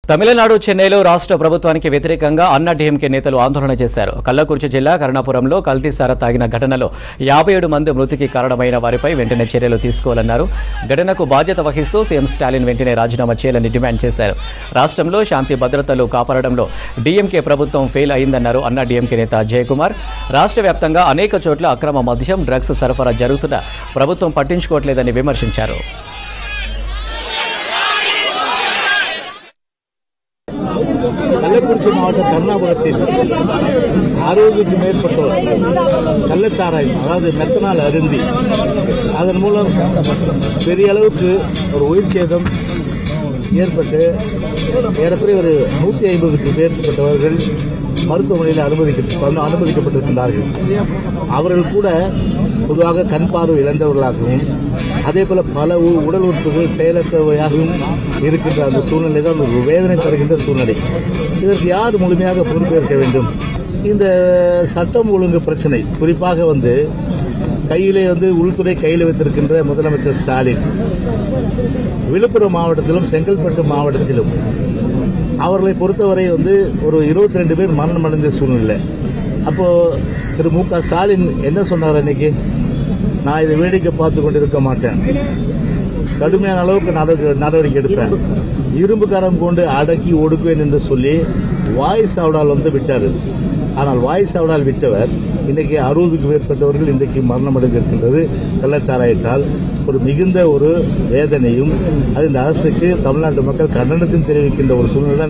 తమిళనాడు చెన్నైలో రాష్ట్ర ప్రభుత్వానికి వ్యతిరేకంగా అన్నా డీఎంకే నేతలు ఆందోళన చేశారు. కల్లకుర్చి జిల్లా కరుణాపురంలో కల్తీ సారా తాగిన ఘటనలో 57 మంది మృతికి కారణమైన వారిపై వెంటనే చర్యలు తీసుకోవాలన్నారు. ఘటనకు బాధ్యత వహిస్తూ సీఎం స్టాలిన్ వెంటనే రాజీనామా చేయాలని డిమాండ్ చేశారు. రాష్ట్రంలో శాంతి భద్రతలు కాపాడడంలో డీఎంకే ప్రభుత్వం ఫెయిల్ అయిందన్నారు అన్నా డీఎంకే నేత జయకుమార్. రాష్ట్ర వ్యాప్తంగా అనేక చోట్ల అక్రమ మద్యం, డ్రగ్స్ సరఫరా జరుగుతున్నా ప్రభుత్వం పట్టించుకోవట్లేదని విమర్శించారు. கள்ளக்குறிச்சி மாவட்ட கருணாபுரத்தில் 60க்கு மேற்பட்டோர் கள்ளச்சாராயம் அதாவது மெத்தனால் அருந்தி அதன் மூலம் பெரிய அளவுக்கு ஒரு உயிர் சேதம் ஏற்பட்டு ஏறக்குறைய ஒரு 150க்கு மேற்பட்டவர்கள் மருத்துவமனையில் அனுமதிக்கப்பட்டிருக்கிறார்கள். அவர்கள் கூட பொதுவாக கண் பார்வை இழந்தவர்களாகவும் அதேபோல பல உடல் உறுப்புகள் செயலற்றவையாகவும் இருக்கின்ற அந்த சூழ்நிலை தான் ஒரு வேதனை தருகின்ற சூழ்நிலை. இதற்கு யார் முழுமையாக பொறுப்பேற்க வேண்டும்? இந்த சட்டம் ஒழுங்கு பிரச்சனை குறிப்பாக கையிலே உள்துறை கையில் வைத்திருக்கின்ற முதலமைச்சர் ஸ்டாலின் விழுப்புரம் மாவட்டத்திலும் செங்கல்பட்டு மாவட்டத்திலும் அவர்களை பொறுத்தவரை ஒரு 22 பேர் மரணம் அடைந்த சூழ்நிலை. அப்போ திரு மு க ஸ்டாலின் என்ன சொன்னார்? அன்னைக்கு நான் இதை வேடிக்கை பார்த்து கொண்டிருக்க மாட்டேன், கடுமையான அளவுக்கு நடவடிக்கை எடுப்பேன், இரும்பு கரம் கொண்டு அடக்கி ஒடுக்குவேன் என்று சொல்லி வாய் சாவடால் விட்டார். ஆனால் வாய் சாவடால் விட்டவர் இன்னைக்கு 60க்கு மேற்பட்டவர்கள் இன்றைக்கு மரணம் அடைந்திருக்கின்றது. கள்ளச்சாராயத்தால் மிகுந்த ஒரு வேதனையும் அது இந்த அரசுக்கு தமிழ்நாட்டு மக்கள் கண்டனத்தையும் தெரிவிக்கின்ற ஒரு சூழ்நிலை.